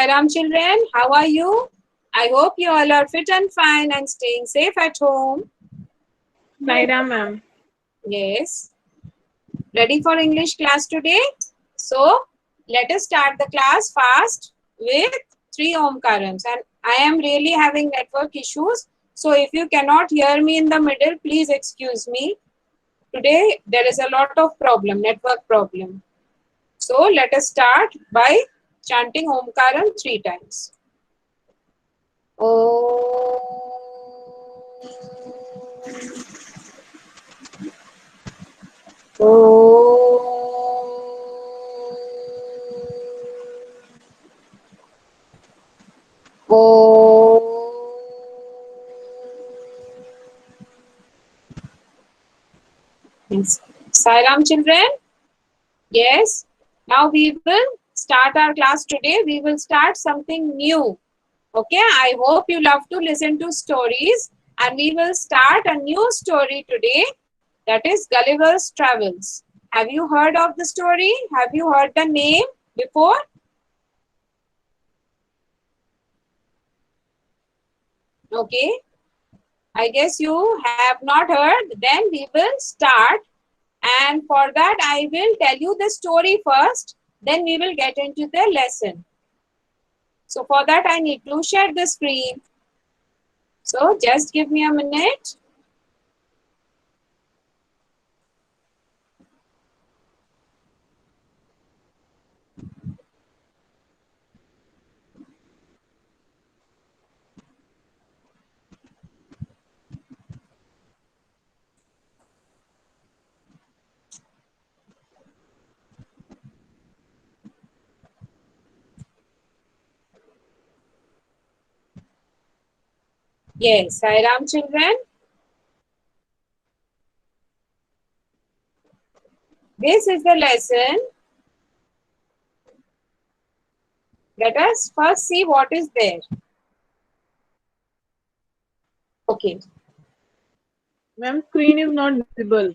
Sai Ram children, how are you? I hope you all are fit and fine and staying safe at home. Saira ma'am. Yes. Ready for English class today? So, let us start the class fast with 3 Omkarams. And I am really having network issues. So, if you cannot hear me in the middle, please excuse me. Today, there is a lot of problem, network problem. So, let us start by chanting Omkaram 3 times. Om. Yes. Sai Ram children? Yes. Now we will start our class today. We will start something new. Okay, I hope you love to listen to stories, and we will start a new story today, that is Gulliver's Travels. Have you heard of the story? Have you heard the name before? Okay, I guess you have not heard. Then we will start, and for that I will tell you the story first, then we will get into the lesson. So for that I need to share the screen. So just give me a minute. Yes, Sai Ram children. This is the lesson. Let us first see what is there. Okay. Ma'am, screen is not visible.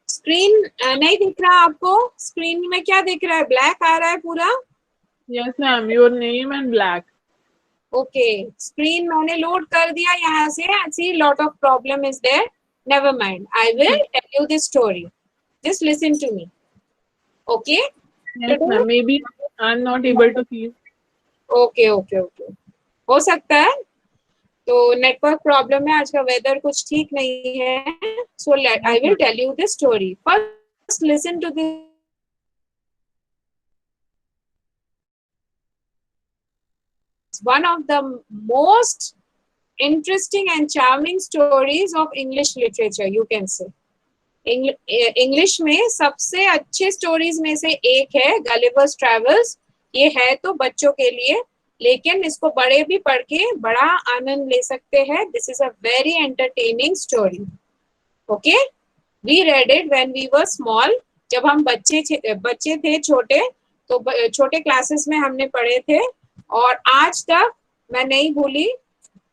Screen नहीं दिख रहा आपको? Screen में क्या दिख रहा है? Black आ रहा है पूरा? Yes ma'am, your name and black. Okay, screen मैंने लोड कर दिया यहाँ से. I see lot of problem is there. Never mind. I will tell you the story. Just listen to me. Okay? Yes ma'am, maybe I'm not able to see. Okay okay okay. हो सकता है. तो network problem है, आज का weather कुछ ठीक नहीं है. So I will tell you the story. First listen to the one of the most interesting and charming stories of English literature, you can say. English में सबसे अच्छे स्टोरीज में से एक है गलिवर्स ट्रैवल्स. ये है तो बच्चों के लिए, लेकिन इसको बड़े भी पढ़ के बड़ा आनंद ले सकते हैं. This is a very entertaining story. Okay, we read it when we were small. जब हम बच्चे थे छोटे, तो छोटे क्लासेस में हमने पढ़े थे, और आज तक मैं नहीं भूली,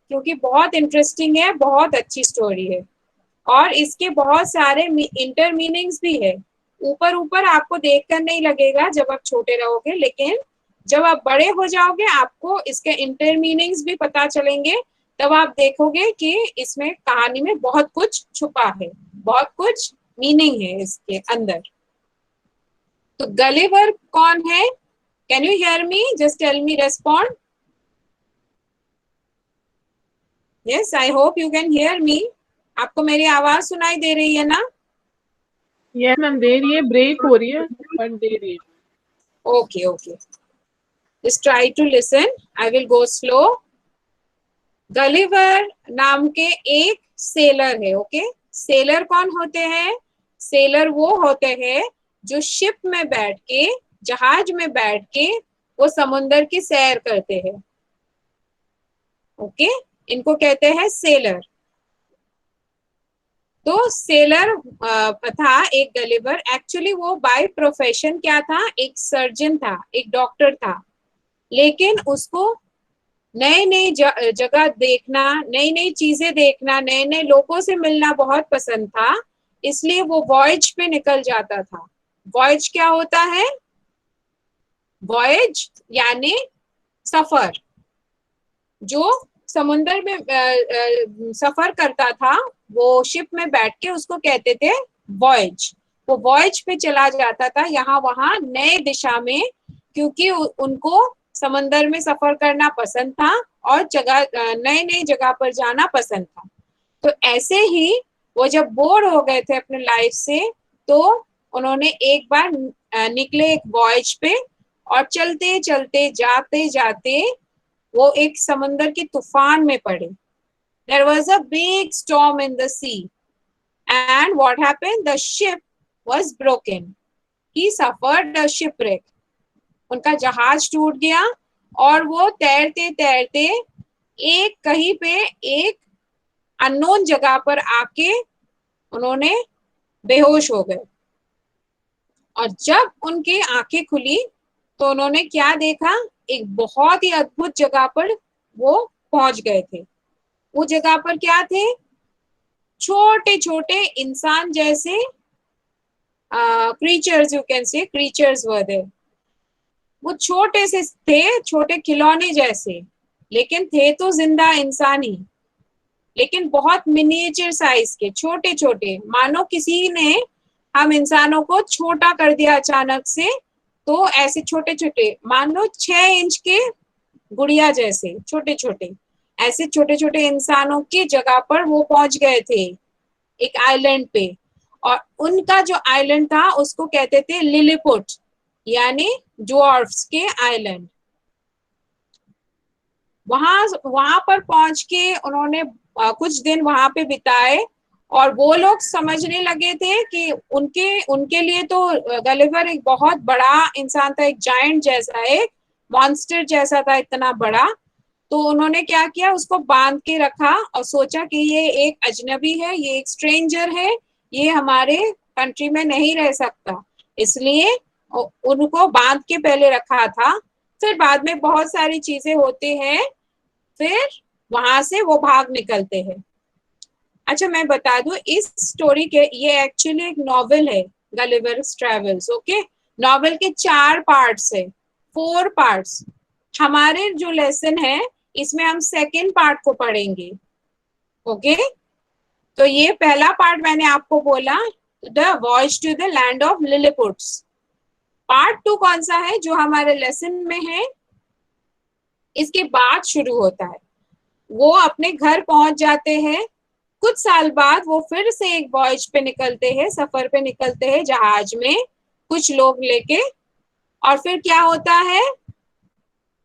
क्योंकि बहुत इंटरेस्टिंग है, बहुत अच्छी स्टोरी है, और इसके बहुत सारे इंटर मीनिंग्स भी है. ऊपर ऊपर आपको देखकर नहीं लगेगा जब आप छोटे रहोगे, लेकिन जब आप बड़े हो जाओगे आपको इसके इंटर मीनिंग्स भी पता चलेंगे. तब आप देखोगे कि इसमें कहानी में बहुत कुछ छुपा है, बहुत कुछ मीनिंग है इसके अंदर. तो गलिवर कौन है? Can you hear me? Just tell me, respond. Yes, I hope you can hear me. आपको मेरी आवाज सुनाई दे रही है ना? Yes ma'am, दे रही है, ब्रेक हो रही है बट दे रही है. Okay okay, just try to listen. I will go slow. Gulliver नाम के एक सेलर है. ओके, सेलर कौन होते हैं? सेलर वो होते हैं जो शिप में बैठ के, जहाज में बैठ के वो समुंदर की सैर करते हैं. ओके, इनको कहते हैं सेलर. तो सेलर था एक गलिवर. एक्चुअली वो बाय प्रोफेशन क्या था? एक सर्जन था, एक डॉक्टर था. लेकिन उसको नए नए जगह देखना, नई नई चीजें देखना, नए नए लोगों से मिलना बहुत पसंद था. इसलिए वो वॉयज पे निकल जाता था. वॉयज क्या होता है? वॉयज यानी सफर, जो समुंदर में सफर करता था, वो शिप में बैठ के उसको कहते थे वॉयज। वो वॉयज पे चला जाता था यहाँ वहां नए दिशा में, क्योंकि उनको समंदर में सफर करना पसंद था और जगह नई नई जगह पर जाना पसंद था। तो ऐसे ही वो जब बोर हो गए थे अपने लाइफ से, तो उन्होंने एक बार निकले एक वॉयज पे, और चलते चलते जाते जाते वो एक समंदर की तूफान में पड़े। There was a big storm in the sea, and what happened? The ship was broken. He suffered a shipwreck. उनका जहाज टूट गया और वो तैरते तैरते एक कहीं पे एक अननोन जगह पर आके उन्होंने बेहोश हो गए। और जब उनकी आंखें खुली तो उन्होंने क्या देखा, एक बहुत ही अद्भुत जगह पर वो पहुंच गए थे। वो जगह पर क्या थे, छोटे छोटे इंसान जैसे creatures, you can say creatures were there. वो छोटे से थे, छोटे खिलौने जैसे, लेकिन थे तो जिंदा इंसान ही, लेकिन बहुत मिनिएचर साइज के, छोटे छोटे, मानो किसी ने हम इंसानों को छोटा कर दिया अचानक से, तो ऐसे छोटे छोटे, मान लो 6 इंच के गुड़िया जैसे छोटे छोटे, ऐसे छोटे छोटे इंसानों की जगह पर वो पहुंच गए थे एक आइलैंड पे। और उनका जो आइलैंड था उसको कहते थे लिलीपुट, यानी ड्वार्फ्स के आइलैंड। वहां पर पहुंच के उन्होंने कुछ दिन वहां पे बिताए, और वो लोग समझने लगे थे कि उनके उनके लिए तो गलिवर एक बहुत बड़ा इंसान था, एक जायंट जैसा, एक मॉन्स्टर जैसा था, इतना बड़ा। तो उन्होंने क्या किया, उसको बांध के रखा और सोचा कि ये एक अजनबी है, ये एक स्ट्रेंजर है, ये हमारे कंट्री में नहीं रह सकता, इसलिए उनको बांध के पहले रखा था। फिर बाद में बहुत सारी चीजें होती हैं, फिर वहां से वो भाग निकलते हैं। अच्छा मैं बता दूं इस स्टोरी के, ये एक्चुअली एक नॉवेल है, गलिवर्स ट्रेवल्स। ओके, नॉवेल के 4 पार्ट्स है, 4 पार्ट्स। हमारे जो लेसन है इसमें हम सेकेंड पार्ट को पढ़ेंगे। ओके, तो ये पहला पार्ट मैंने आपको बोला, the voyage to the land of Lilliputs. Part 2 कौन सा है जो हमारे लेसन में है, इसके बाद शुरू होता है। वो अपने घर पहुंच जाते हैं, कुछ साल बाद वो फिर से एक वॉयज पे निकलते हैं, सफर पे निकलते हैं जहाज में कुछ लोग लेके। और फिर क्या होता है,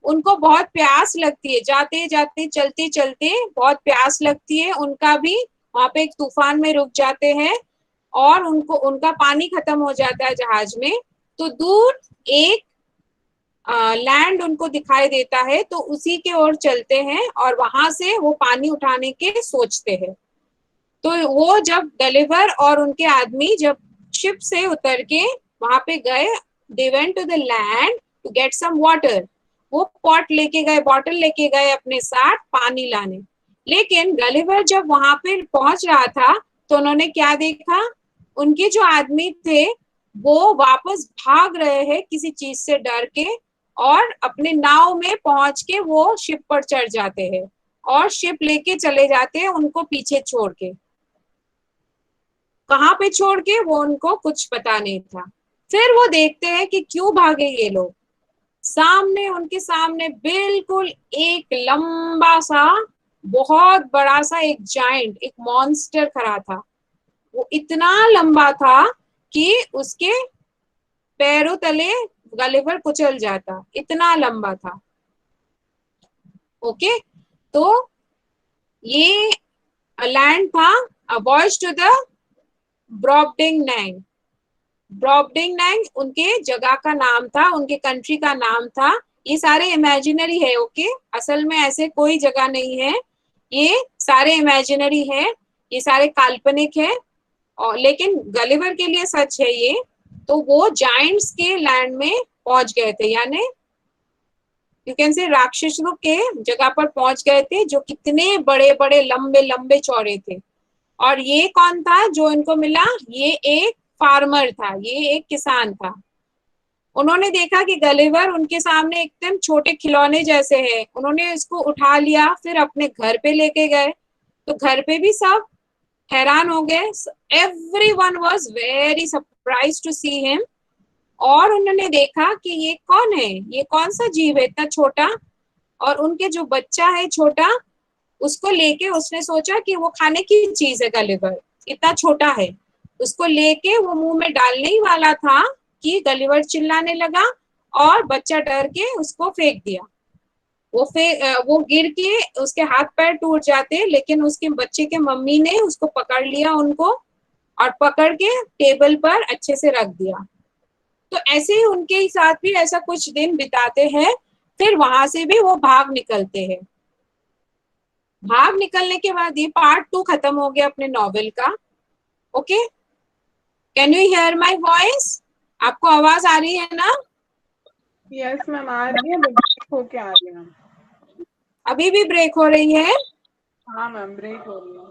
उनको बहुत प्यास लगती है, जाते जाते चलते चलते बहुत प्यास लगती है उनका भी। वहां पे एक तूफान में रुक जाते हैं और उनको उनका पानी खत्म हो जाता है जहाज में। तो दूर एक लैंड उनको दिखाई देता है, तो उसी के ओर चलते हैं और वहां से वो पानी उठाने के सोचते हैं। तो वो जब गलिवर और उनके आदमी जब शिप से उतर के वहां पे गए, they went to the land to get some water. वो पॉट लेके गए, बॉटल लेके गए अपने साथ पानी लाने। लेकिन गलिवर जब वहां पे पहुंच रहा था तो उन्होंने क्या देखा, उनके जो आदमी थे वो वापस भाग रहे हैं किसी चीज से डर के, और अपने नाव में पहुंच के वो शिप पर चढ़ जाते हैं और शिप लेके चले जाते हैं उनको पीछे छोड़ के। कहाँ पे छोड़ के वो उनको कुछ पता नहीं था। फिर वो देखते हैं कि क्यों भागे ये लोग। सामने उनके सामने बिल्कुल एक लंबा सा, बहुत बड़ा सा एक जाइंट, एक मॉन्स्टर खड़ा था। वो इतना लंबा था कि उसके पैरों तले गलिवर कुचल जाता, इतना लंबा था। ओके, तो ये लैंड था, वॉयज टू द ब्रॉबडिंग नैंग। ब्रॉबडिंग नैंग उनके जगह का नाम था, उनके कंट्री का नाम था। ये सारे इमेजिनरी है, ओके, असल में ऐसे कोई जगह नहीं है, ये सारे इमेजिनरी है, ये सारे काल्पनिक है, और लेकिन गलिवर के लिए सच है ये। तो वो जाइंट्स के लैंड में पहुंच गए थे, यानी यू कैन से राक्षसों के जगह पर पहुंच गए थे, जो कितने बड़े बड़े लंबे लंबे चौड़े थे। और ये कौन था जो इनको मिला, ये एक फार्मर था, ये एक किसान था। उन्होंने देखा कि गलिवर उनके सामने एकदम छोटे खिलौने जैसे हैं, उन्होंने इसको उठा लिया, फिर अपने घर पे लेके गए, तो घर पे भी सब हैरान हो गए। Everyone was very surprise to see him. और उन्होंने देखा कि ये कौन है, ये कौन सा जीव है इतना छोटा। और उनके जो बच्चा है छोटा, उसको लेके उसने सोचा कि वो खाने की चीज है गलिवर, इतना छोटा है। उसको लेके वो मुंह में डालने ही वाला था कि गलिवर चिल्लाने लगा और बच्चा डर के उसको फेंक दिया। वो गिर के उसके हाथ पैर टूट जाते, लेकिन उसके बच्चे के मम्मी ने उसको पकड़ लिया उनको, और पकड़ के टेबल पर अच्छे से रख दिया। तो ऐसे ही उनके साथ भी ऐसा कुछ दिन बिताते हैं, फिर वहां से भी वो भाग निकलते हैं। भाग निकलने के बाद ये पार्ट 2 खत्म हो गया अपने नॉवेल का। Okay, can you here my voice? आपको आवाज आ रही है ना? यस मैम, आ रही है, ब्रेक होके आ रही है मैम। अभी भी ब्रेक हो रही है? हाँ मैम, ब्रेक हो रही है।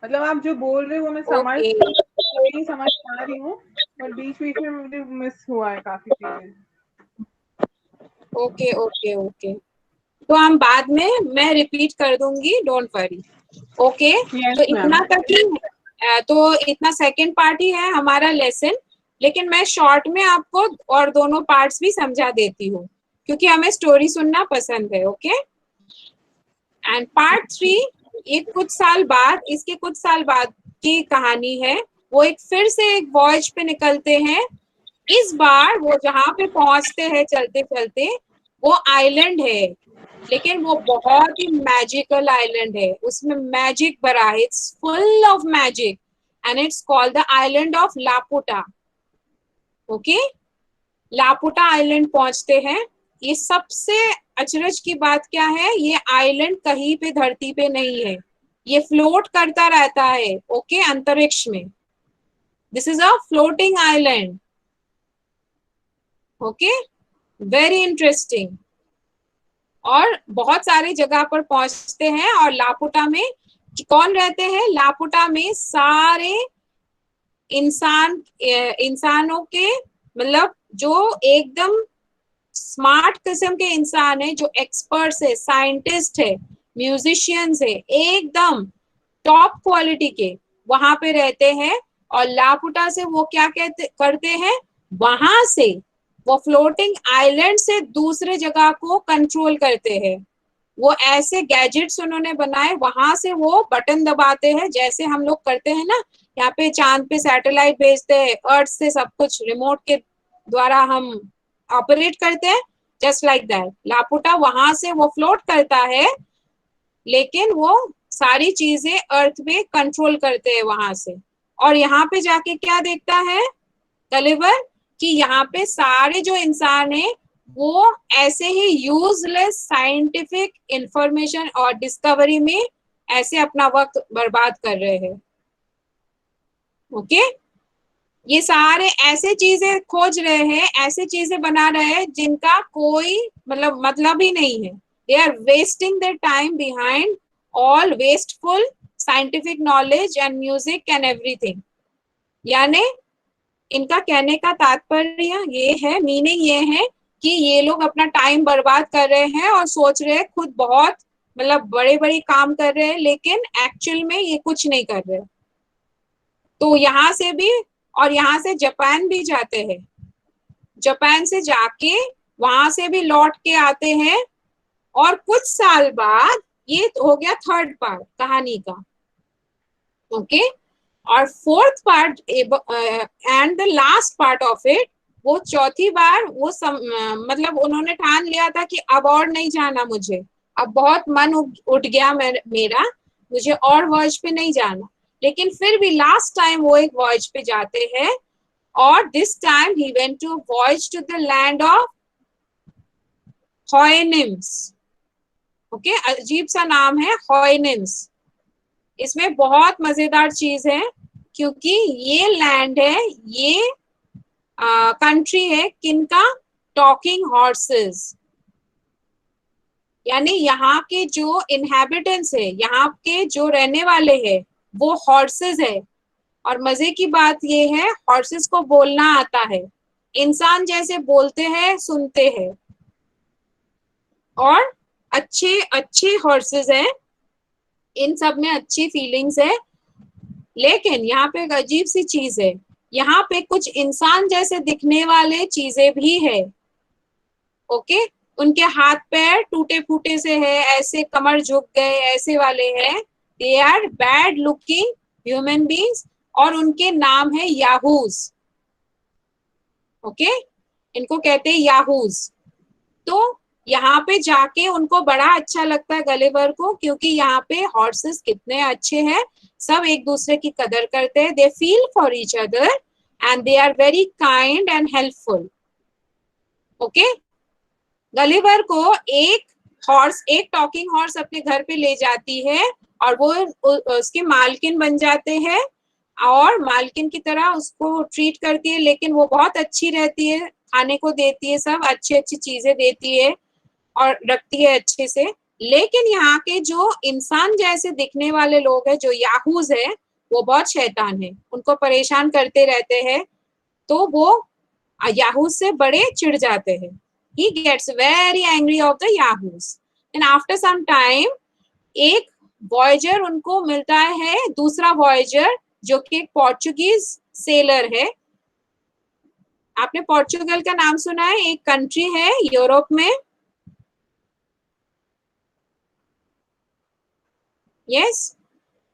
मतलब आप जो बोल रहे हो मैं समझ ओके नहीं समझ पा रही हूँ, पर बीच बीच में मुझे मिस हुआ है काफी चीजें। ओके ओके ओके, तो हम बाद में मैं रिपीट कर दूंगी, डोंट वरी। ओके, यस तो मैम। इतना तक ही तो इतना सेकंड पार्ट ही है हमारा लेसन। लेकिन मैं शॉर्ट में आपको और दोनों पार्ट्स भी समझा देती हूँ, क्योंकि हमें स्टोरी सुनना पसंद है। ओके, एंड पार्ट 3 ये इसके कुछ साल बाद की कहानी है। वो एक फिर से एक वॉयज पे निकलते हैं। इस बार वो जहाँ पे पहुंचते हैं चलते चलते, वो आइलैंड है, लेकिन वो बहुत ही मैजिकल आइलैंड है, उसमें मैजिक भरा है, it's full of magic, and it's called the island of Laputa. Okay, Laputa island पहुंचते हैं। ये सबसे अचरज की बात क्या है, ये आइलैंड कहीं पे धरती पे नहीं है, ये फ्लोट करता रहता है। ओके, अंतरिक्ष में। This is a floating island. Okay, very interesting. और बहुत सारी जगह पर पहुंचते हैं। और लापुटा में कौन रहते हैं? लापुटा में सारे इंसानों के, मतलब जो एकदम स्मार्ट किस्म के इंसान है, जो एक्सपर्ट्स है, साइंटिस्ट है, म्यूजिशियंस है, एकदम टॉप क्वालिटी के, वहां पे रहते हैं। और लापुटा से वो क्या करते हैं, वहां से वो फ्लोटिंग आइलैंड से दूसरे जगह को कंट्रोल करते हैं। वो ऐसे गैजेट्स उन्होंने बनाए, वहां से वो बटन दबाते हैं, जैसे हम लोग करते हैं ना, यहाँ पे चांद पे सैटेलाइट भेजते हैं, अर्थ से सब कुछ रिमोट के द्वारा हम ऑपरेट करते हैं, जस्ट लाइक दैट। लापुटा वहां से वो फ्लोट करता है, लेकिन वो सारी चीजें अर्थ में कंट्रोल करते हैं वहां से। और यहाँ पे जाके क्या देखता है गलिवर, कि यहाँ पे सारे जो इंसान है वो ऐसे ही यूजलेस साइंटिफिक इंफॉर्मेशन और डिस्कवरी में ऐसे अपना वक्त बर्बाद कर रहे हैं। ओके, ये सारे ऐसे चीजें खोज रहे हैं, ऐसे चीजें बना रहे हैं जिनका कोई मतलब ही नहीं है। They are wasting their time behind all wasteful scientific knowledge and music and everything. यानी इनका कहने का तात्पर्य ये है, मीनिंग ये है कि ये लोग अपना टाइम बर्बाद कर रहे हैं और सोच रहे हैं खुद बहुत बड़े बड़े काम कर रहे हैं, लेकिन एक्चुअल में ये कुछ नहीं कर रहे। तो यहाँ से भी, और यहाँ से जापान भी जाते हैं, जापान से जाके वहां से भी लौट के आते हैं। और कुछ साल बाद, ये हो गया थर्ड पार्ट कहानी का। ओके, और fourth part and the last part of it, वो चौथी बार वो उन्होंने ठान लिया था कि अब और नहीं जाना मुझे, अब बहुत मन उठ गया मेरा, मुझे और वॉयज पे नहीं जाना। लेकिन फिर भी लास्ट टाइम वो एक वॉयज पे जाते हैं, और this time he went to voyage to the land of Houyhnhnms. Okay, अजीब सा नाम है हॉयनिम्स। इसमें बहुत मजेदार चीज है, क्योंकि ये लैंड है, ये कंट्री है किनका? Talking horses. यानी यहाँ के जो इनहेबिटेंट्स है, यहाँ के जो रहने वाले हैं, वो हॉर्सेस है। और मजे की बात ये है, हॉर्सेस को बोलना आता है, इंसान जैसे बोलते हैं, सुनते हैं, और अच्छे अच्छे हॉर्सेस हैं, इन सब में अच्छी फीलिंग्स है। लेकिन यहाँ पे एक अजीब सी चीज है, यहाँ पे कुछ इंसान जैसे दिखने वाले चीजें भी है। ओके, उनके हाथ पैर टूटे फूटे से है, ऐसे कमर झुक गए ऐसे वाले हैं। They are bad looking human beings, और उनके नाम है याहूज। ओके, इनको कहते हैं याहूज। तो यहाँ पे जाके उनको बड़ा अच्छा लगता है गलिवर को, क्योंकि यहाँ पे हॉर्सेस कितने अच्छे हैं, सब एक दूसरे की कदर करते हैं। They feel for each other and they are very kind and helpful. Okay, Gulliver को एक टॉकिंग हॉर्स अपने घर पे ले जाती है, और वो उसके मालकिन बन जाते हैं, और मालकिन की तरह उसको ट्रीट करती है। लेकिन वो बहुत अच्छी रहती है, खाने को देती है, सब अच्छी अच्छी चीजें देती है और रखती है अच्छे से। लेकिन यहाँ के जो इंसान जैसे दिखने वाले लोग हैं, जो याहूज है, वो बहुत शैतान है, उनको परेशान करते रहते हैं। तो वो याहूज से बड़े चिढ़ जाते हैं। He gets very angry of the yahoos. And after some time, एक वॉयजर उनको मिलता है, दूसरा वॉयजर, जो कि एक पोर्चुगीज सेलर है। आपने पोर्चुगल का नाम सुना है? एक कंट्री है यूरोप में। यस,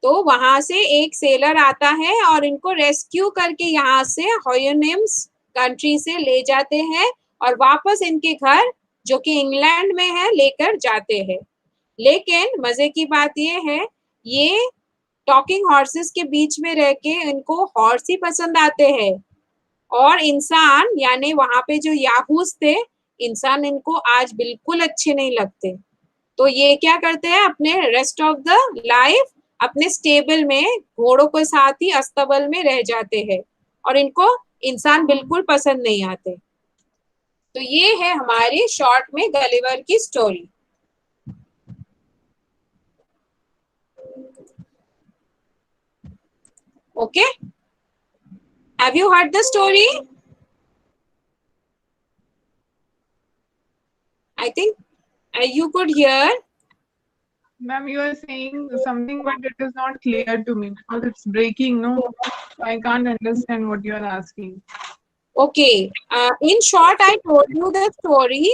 तो वहां से एक सेलर आता है और इनको रेस्क्यू करके यहाँ से होयोनिम्स कंट्री से ले जाते हैं, और वापस इनके घर, जो कि इंग्लैंड में है, लेकर जाते हैं। लेकिन मजे की बात ये है, ये टॉकिंग हॉर्सेस के बीच में रह के इनको हॉर्स ही पसंद आते हैं, और इंसान यानी वहां पे जो याहूस थे, इंसान इनको आज बिल्कुल अच्छे नहीं लगते। तो ये क्या करते हैं, अपने रेस्ट ऑफ द लाइफ अपने स्टेबल में घोड़ों के साथ ही अस्तबल में रह जाते हैं, और इनको इंसान बिल्कुल पसंद नहीं आते। तो ये है हमारी शॉर्ट में गलिवर की story. Okay, have you heard the story? I think you could hear. Ma'am, you are saying something, but it is not clear to me because it's breaking, no? I can't understand what you are asking. Okay, in short, I told you the story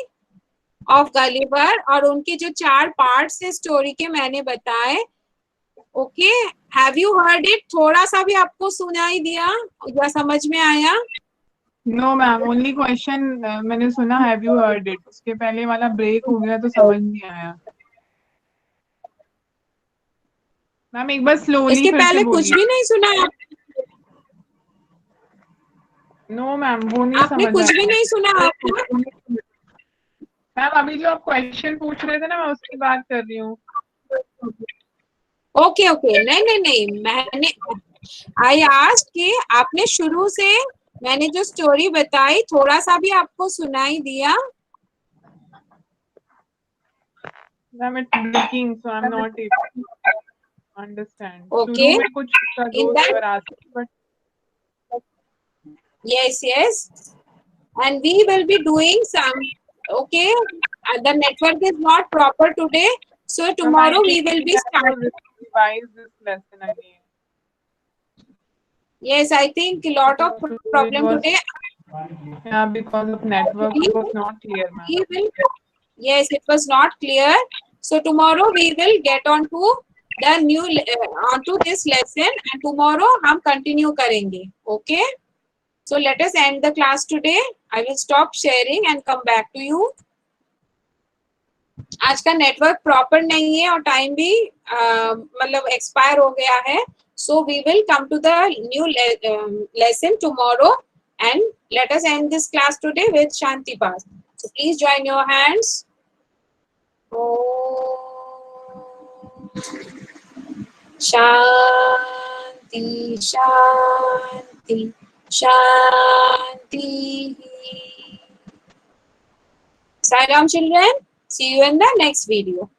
of Gulliver, और उनके जो 4 parts है story के मैंने बताए। Okay, have you heard it? थोड़ा सा भी आपको सुनाई दिया या समझ में आया? No, ma'am. Only question मैंने सुना have you heard it. उसके पहले वाला ब्रेक हो गया तो समझ नहीं आया। मैम एक बार स्लोली इसके फिर से पहले कुछ बोलिए। भी नहीं सुना आप? नो मैम, वो नहीं आपने समझ कुछ भी आया। नहीं सुना आपको? मैम अभी जो आप क्वेश्चन पूछ रहे थे ना, मैं उसकी बात कर रही हूँ। ओके ओके, नहीं नहीं नहीं, मैंने आई आस्क्ड कि आपने शुरू से मैंने जो स्टोरी बताई, थोड़ा सा भी आपको सुनाई दिया? Ma'am it's breaking so I am not able to understand. Okay, शुरू में कुछ in that, but yes, and we will be doing some. Okay, the network is not proper today, so tomorrow we will be starting. revise this lesson again. Yes, I think a lot of problem today. Yeah, because of network, it was not clear, ma'am. We will, yes, it was not clear. So tomorrow we will get on to the new onto this lesson, and tomorrow हम continue करेंगे. Okay. So let us end the class today. I will stop sharing and come back to you. आज का network proper नहीं है और time भी मतलब expire हो गया है. So we will come to the new lesson tomorrow, and let us end this class today with Shanti Path. So please join your hands. Shanti, Shanti, Shanti. Sai Ram children, see you in the next video.